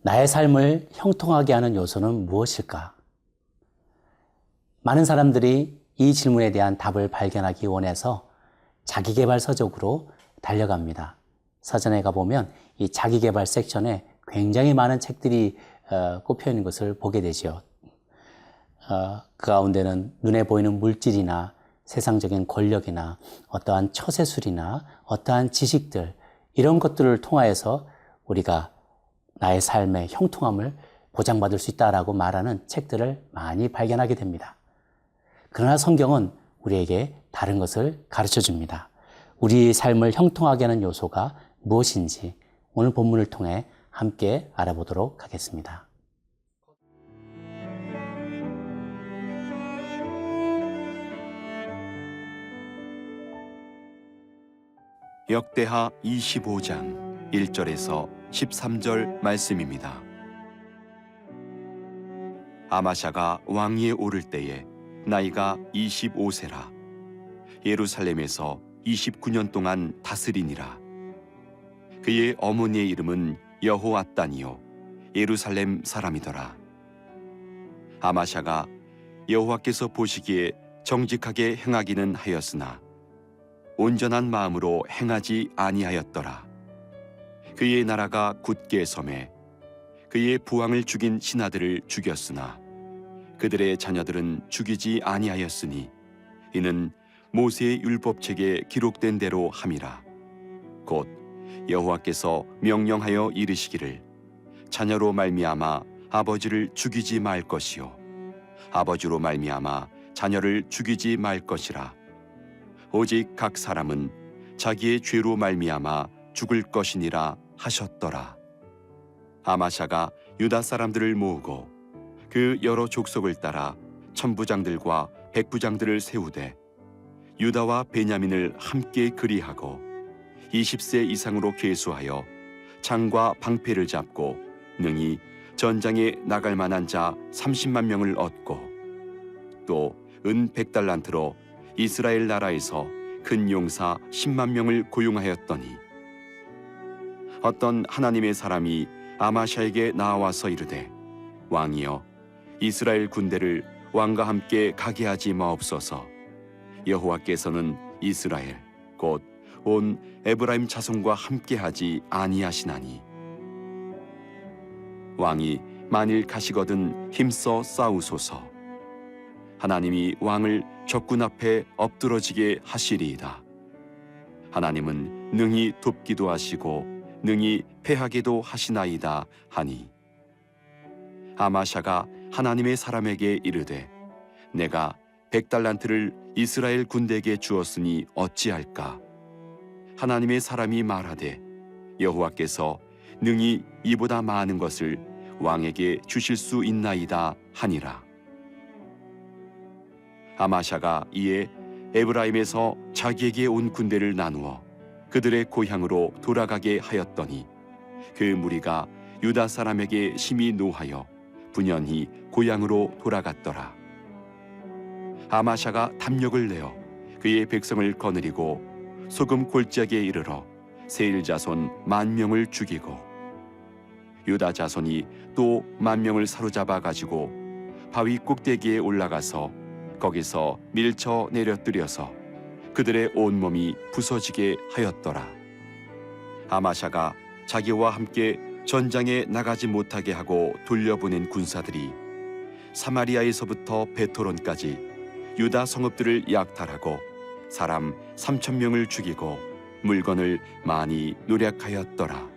나의 삶을 형통하게 하는 요소는 무엇일까? 많은 사람들이 이 질문에 대한 답을 발견하기 원해서 자기계발 서적으로 달려갑니다. 서점에 가보면 이 자기계발 섹션에 굉장히 많은 책들이 꼽혀 있는 것을 보게 되죠. 그 가운데는 눈에 보이는 물질이나 세상적인 권력이나 어떠한 처세술이나 어떠한 지식들, 이런 것들을 통하여서 우리가 나의 삶의 형통함을 보장받을 수 있다라고 말하는 책들을 많이 발견하게 됩니다. 그러나 성경은 우리에게 다른 것을 가르쳐 줍니다. 우리의 삶을 형통하게 하는 요소가 무엇인지 오늘 본문을 통해 함께 알아보도록 하겠습니다. 역대하 25장 1절에서 13절 말씀입니다. 아마샤가 왕위에 오를 때에 나이가 25세라. 예루살렘에서 29년 동안 다스리니라. 그의 어머니의 이름은 여호앗단이요 예루살렘 사람이더라. 아마샤가 여호와께서 보시기에 정직하게 행하기는 하였으나 온전한 마음으로 행하지 아니하였더라. 그의 나라가 굳게 섬에 그의 부왕을 죽인 신하들을 죽였으나 그들의 자녀들은 죽이지 아니하였으니 이는 모세의 율법책에 기록된 대로 함이라. 곧 여호와께서 명령하여 이르시기를 자녀로 말미암아 아버지를 죽이지 말 것이요 아버지로 말미암아 자녀를 죽이지 말 것이라. 오직 각 사람은 자기의 죄로 말미암아 죽을 것이니라 하셨더라. 아마샤가 유다 사람들을 모으고 그 여러 족속을 따라 천부장들과 백부장들을 세우되 유다와 베냐민을 함께 그리하고 20세 이상으로 계수하여 창과 방패를 잡고 능히 전장에 나갈 만한 자 30만 명을 얻고 또 은 100달란트로 이스라엘 나라에서 큰 용사 10만 명을 고용하였더니 어떤 하나님의 사람이 아마샤에게 나와서 이르되 왕이여 이스라엘 군대를 왕과 함께 가게 하지 마옵소서. 여호와께서는 이스라엘 곧 온 에브라임 자손과 함께 하지 아니하시나니 왕이 만일 가시거든 힘써 싸우소서. 하나님이 왕을 적군 앞에 엎드러지게 하시리이다. 하나님은 능히 돕기도 하시고 능히 패하게도 하시나이다 하니 아마샤가 하나님의 사람에게 이르되 내가 100달란트를 이스라엘 군대에게 주었으니 어찌할까? 하나님의 사람이 말하되 여호와께서 능히 이보다 많은 것을 왕에게 주실 수 있나이다 하니라. 아마샤가 이에 에브라임에서 자기에게 온 군대를 나누어 그들의 고향으로 돌아가게 하였더니 그 무리가 유다 사람에게 심히 노하여 분연히 고향으로 돌아갔더라. 아마샤가 담력을 내어 그의 백성을 거느리고 소금 골짜기에 이르러 세일 자손 10,000명을 죽이고 유다 자손이 또 10,000명을 사로잡아 가지고 바위 꼭대기에 올라가서 거기서 밀쳐 내려뜨려서 그들의 온몸이 부서지게 하였더라. 아마샤가 자기와 함께 전장에 나가지 못하게 하고 돌려보낸 군사들이 사마리아에서부터 베토론까지 유다 성읍들을 약탈하고 사람 3,000명을 죽이고 물건을 많이 노략하였더라.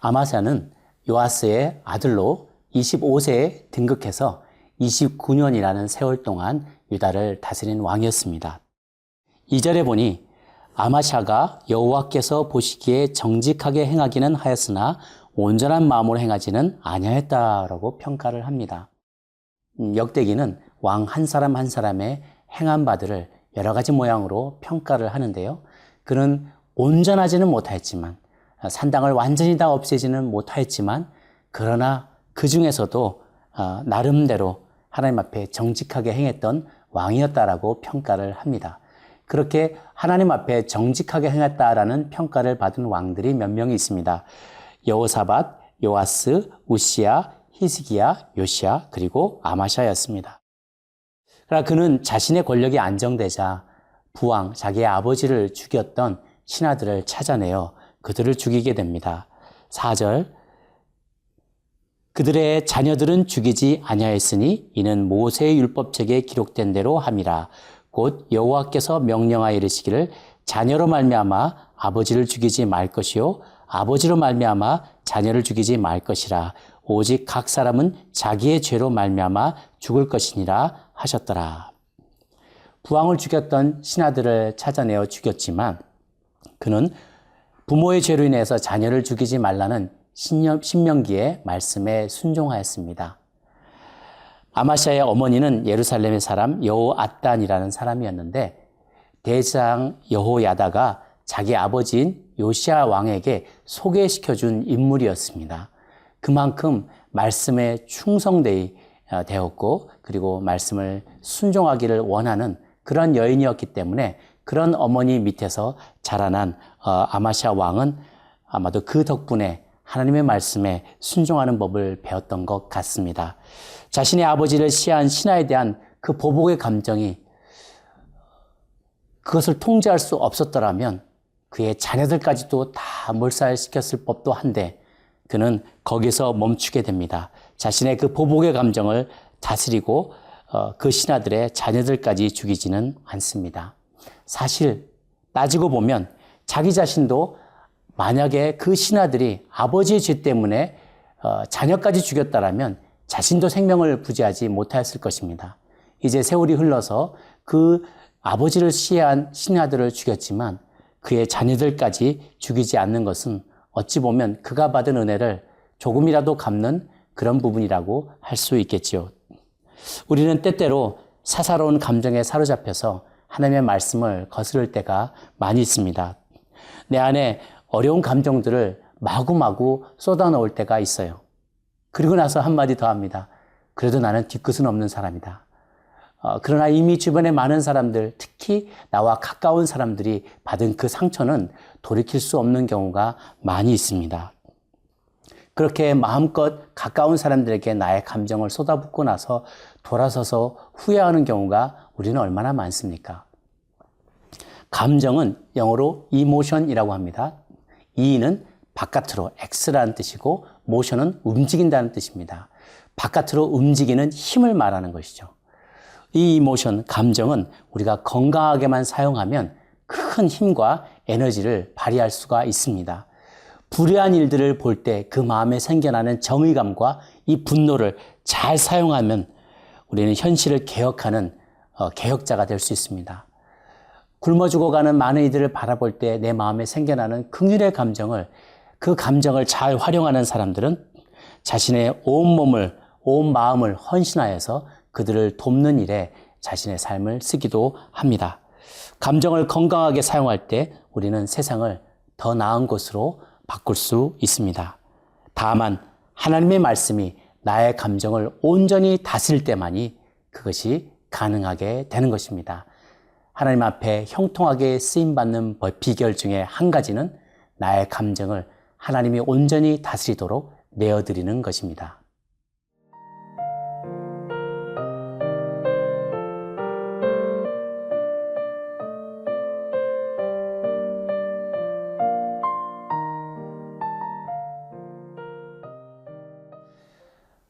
아마샤는 요아스의 아들로 25세에 등극해서 29년이라는 세월 동안 유다를 다스린 왕이었습니다. 2절에 보니 아마샤가 여호와께서 보시기에 정직하게 행하기는 하였으나 온전한 마음으로 행하지는 아니하였다라고 평가를 합니다. 역대기는 왕 한 사람 한 사람의 행한 바들을 여러 가지 모양으로 평가를 하는데요. 그는 온전하지는 못하였지만 산당을 완전히 다 없애지는 못하였지만 그러나 그 중에서도 나름대로 하나님 앞에 정직하게 행했던 왕이었다라고 평가를 합니다. 그렇게 하나님 앞에 정직하게 행했다라는 평가를 받은 왕들이 몇 명이 있습니다. 여호사밧, 요아스, 우시야, 히스기야, 요시야, 그리고 아마샤였습니다. 그러나 그는 자신의 권력이 안정되자 부왕, 자기의 아버지를 죽였던 신하들을 찾아내어 그들을 죽이게 됩니다. 4절, 그들의 자녀들은 죽이지 아니하였으니 이는 모세의 율법책에 기록된 대로 함이라. 곧 여호와께서 명령하여 이르시기를 자녀로 말미암아 아버지를 죽이지 말 것이요 아버지로 말미암아 자녀를 죽이지 말 것이라. 오직 각 사람은 자기의 죄로 말미암아 죽을 것이니라 하셨더라. 부왕을 죽였던 신하들을 찾아내어 죽였지만 그는 부모의 죄로 인해서 자녀를 죽이지 말라는 신명기의 말씀에 순종하였습니다. 아마샤의 어머니는 예루살렘의 사람 여호앗단이라는 사람이었는데 대장 여호야다가 자기 아버지인 요시야 왕에게 소개시켜준 인물이었습니다. 그만큼 말씀에 충성되었고 그리고 말씀을 순종하기를 원하는 그런 여인이었기 때문에 그런 어머니 밑에서 자라난 아마샤 왕은 아마도 그 덕분에 하나님의 말씀에 순종하는 법을 배웠던 것 같습니다. 자신의 아버지를 시해한 신하에 대한 그 보복의 감정이 그것을 통제할 수 없었더라면 그의 자녀들까지도 다 몰살시켰을 법도 한데 그는 거기서 멈추게 됩니다. 자신의 그 보복의 감정을 다스리고 그 신하들의 자녀들까지 죽이지는 않습니다. 사실 따지고 보면 자기 자신도 만약에 그 신하들이 아버지의 죄 때문에 자녀까지 죽였다라면 자신도 생명을 부지하지 못하였을 것입니다. 이제 세월이 흘러서 그 아버지를 시해한 신하들을 죽였지만 그의 자녀들까지 죽이지 않는 것은 어찌 보면 그가 받은 은혜를 조금이라도 갚는 그런 부분이라고 할 수 있겠지요. 우리는 때때로 사사로운 감정에 사로잡혀서 하나님의 말씀을 거스를 때가 많이 있습니다. 내 안에 어려운 감정들을 마구마구 쏟아넣을 때가 있어요. 그리고 나서 한마디 더 합니다. 그래도 나는 뒤끝은 없는 사람이다. 그러나 이미 주변에 많은 사람들, 특히 나와 가까운 사람들이 받은 그 상처는 돌이킬 수 없는 경우가 많이 있습니다. 그렇게 마음껏 가까운 사람들에게 나의 감정을 쏟아붓고 나서 돌아서서 후회하는 경우가 우리는 얼마나 많습니까? 감정은 영어로 emotion이라고 합니다. E는 바깥으로 X라는 뜻이고 motion은 움직인다는 뜻입니다. 바깥으로 움직이는 힘을 말하는 것이죠. 이 이모션, 감정은 우리가 건강하게만 사용하면 큰 힘과 에너지를 발휘할 수가 있습니다. 불의한 일들을 볼 때 그 마음에 생겨나는 정의감과 이 분노를 잘 사용하면 우리는 현실을 개혁하는 개혁자가 될 수 있습니다. 굶어 죽어가는 많은 이들을 바라볼 때 내 마음에 생겨나는 긍휼의 감정을 그 감정을 잘 활용하는 사람들은 자신의 온 몸을, 온 마음을 헌신하여서 그들을 돕는 일에 자신의 삶을 쓰기도 합니다. 감정을 건강하게 사용할 때 우리는 세상을 더 나은 곳으로 바꿀 수 있습니다. 다만 하나님의 말씀이 나의 감정을 온전히 다스릴 때만이 그것이 가능하게 되는 것입니다. 하나님 앞에 형통하게 쓰임받는 비결 중에 한 가지는 나의 감정을 하나님이 온전히 다스리도록 내어드리는 것입니다.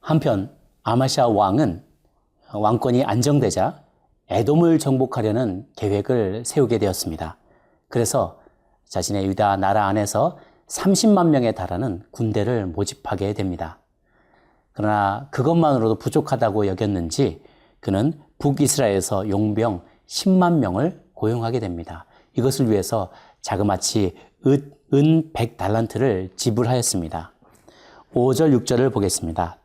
한편 아마샤 왕은 왕권이 안정되자 에돔을 정복하려는 계획을 세우게 되었습니다. 그래서 자신의 유다 나라 안에서 30만 명에 달하는 군대를 모집하게 됩니다. 그러나 그것만으로도 부족하다고 여겼는지 그는 북이스라엘에서 용병 10만 명을 고용하게 됩니다. 이것을 위해서 자그마치 은 100달란트를 지불하였습니다. 5절 6절을 보겠습니다.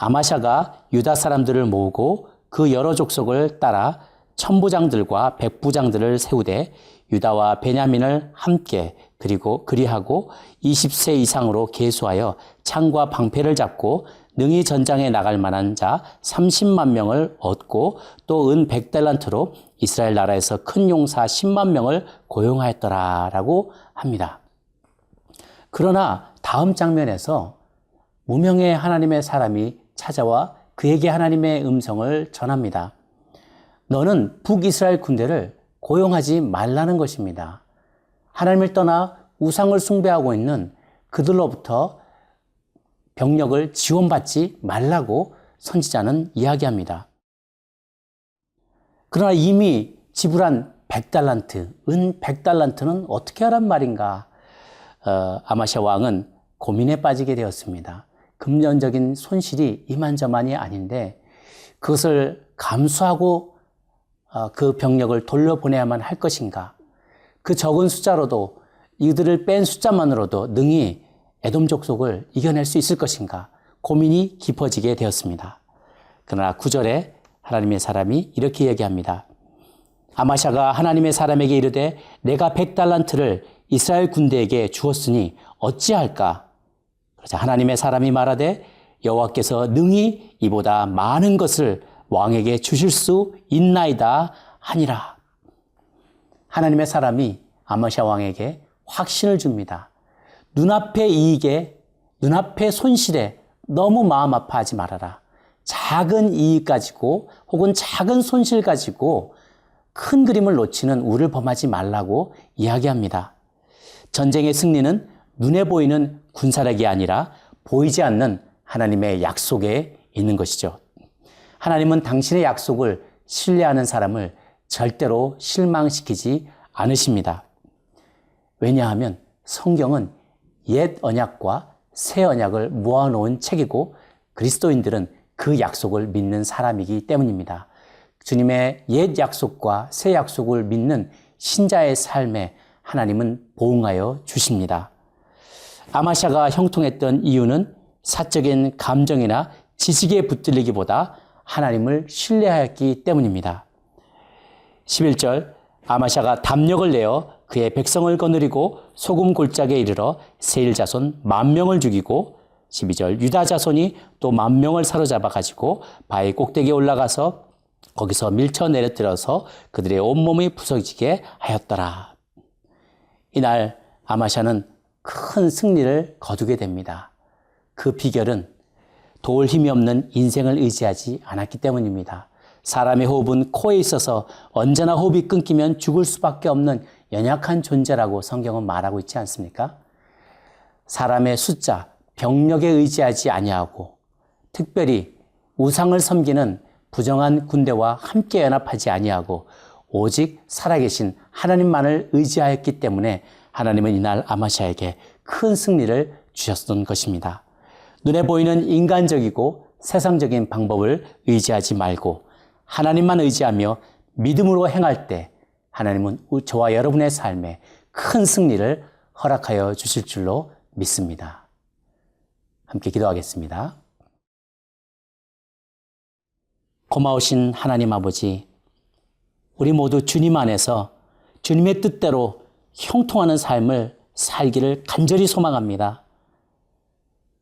아마샤가 유다 사람들을 모으고 그 여러 족속을 따라 천부장들과 백부장들을 세우되 유다와 베냐민을 함께 그리하고 20세 이상으로 계수하여 창과 방패를 잡고 능히 전장에 나갈 만한 자 30만 명을 얻고 또 은 100달란트로 이스라엘 나라에서 큰 용사 10만 명을 고용하였더라라고 합니다. 그러나 다음 장면에서 무명의 하나님의 사람이 찾아와 그에게 하나님의 음성을 전합니다. 너는 북이스라엘 군대를 고용하지 말라는 것입니다. 하나님을 떠나 우상을 숭배하고 있는 그들로부터 병력을 지원받지 말라고 선지자는 이야기합니다. 그러나 이미 지불한 100달란트, 은 100달란트는 어떻게 하란 말인가? 아마시아 왕은 고민에 빠지게 되었습니다. 금전적인 손실이 이만저만이 아닌데 그것을 감수하고 그 병력을 돌려보내야만 할 것인가? 그 적은 숫자로도 이들을 뺀 숫자만으로도 능히 에돔 족속을 이겨낼 수 있을 것인가? 고민이 깊어지게 되었습니다. 그러나 9절에 하나님의 사람이 이렇게 얘기합니다. 아마샤가 하나님의 사람에게 이르되 내가 100달란트를 이스라엘 군대에게 주었으니 어찌할까? 그러자 하나님의 사람이 말하되 여호와께서 능히 이보다 많은 것을 왕에게 주실 수 있나이다 하니라. 하나님의 사람이 아마샤 왕에게 확신을 줍니다. 눈앞의 이익에, 눈앞의 손실에 너무 마음 아파하지 말아라. 작은 이익 가지고 혹은 작은 손실 가지고 큰 그림을 놓치는 우를 범하지 말라고 이야기합니다. 전쟁의 승리는 눈에 보이는 군사력이 아니라 보이지 않는 하나님의 약속에 있는 것이죠. 하나님은 당신의 약속을 신뢰하는 사람을 절대로 실망시키지 않으십니다. 왜냐하면 성경은 옛 언약과 새 언약을 모아놓은 책이고 그리스도인들은 그 약속을 믿는 사람이기 때문입니다. 주님의 옛 약속과 새 약속을 믿는 신자의 삶에 하나님은 보응하여 주십니다. 아마샤가 형통했던 이유는 사적인 감정이나 지식에 붙들리기보다 하나님을 신뢰하였기 때문입니다. 11절 아마샤가 담력을 내어 그의 백성을 거느리고 소금 골짜기에 이르러 세일 자손 10,000명을 죽이고 12절 유다 자손이 또 10,000명을 사로잡아 가지고 바위 꼭대기에 올라가서 거기서 밀쳐 내려뜨려서 그들의 온몸이 부서지게 하였더라. 이날 아마샤는 큰 승리를 거두게 됩니다. 그 비결은 도울 힘이 없는 인생을 의지하지 않았기 때문입니다. 사람의 호흡은 코에 있어서 언제나 호흡이 끊기면 죽을 수밖에 없는 연약한 존재라고 성경은 말하고 있지 않습니까? 사람의 숫자, 병력에 의지하지 아니하고 특별히 우상을 섬기는 부정한 군대와 함께 연합하지 아니하고 오직 살아계신 하나님만을 의지하였기 때문에 하나님은 이날 아마샤에게 큰 승리를 주셨던 것입니다. 눈에 보이는 인간적이고 세상적인 방법을 의지하지 말고 하나님만 의지하며 믿음으로 행할 때 하나님은 저와 여러분의 삶에 큰 승리를 허락하여 주실 줄로 믿습니다. 함께 기도하겠습니다. 고마우신 하나님 아버지, 우리 모두 주님 안에서 주님의 뜻대로 형통하는 삶을 살기를 간절히 소망합니다.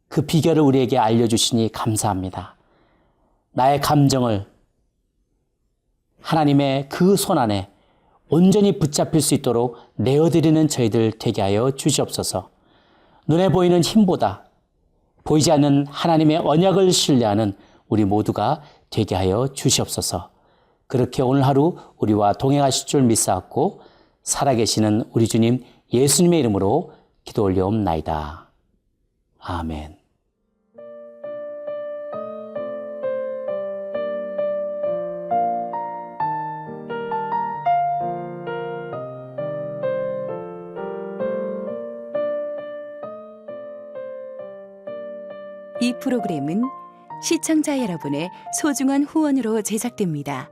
그 비결을 우리에게 알려주시니 감사합니다. 나의 감정을 하나님의 그 손 안에 온전히 붙잡힐 수 있도록 내어드리는 저희들 되게 하여 주시옵소서. 눈에 보이는 힘보다 보이지 않는 하나님의 언약을 신뢰하는 우리 모두가 되게 하여 주시옵소서. 그렇게 오늘 하루 우리와 동행하실 줄 믿사옵고 살아계시는 우리 주님 예수님의 이름으로 기도 올려옵나이다. 아멘. 이 프로그램은 시청자 여러분의 소중한 후원으로 제작됩니다.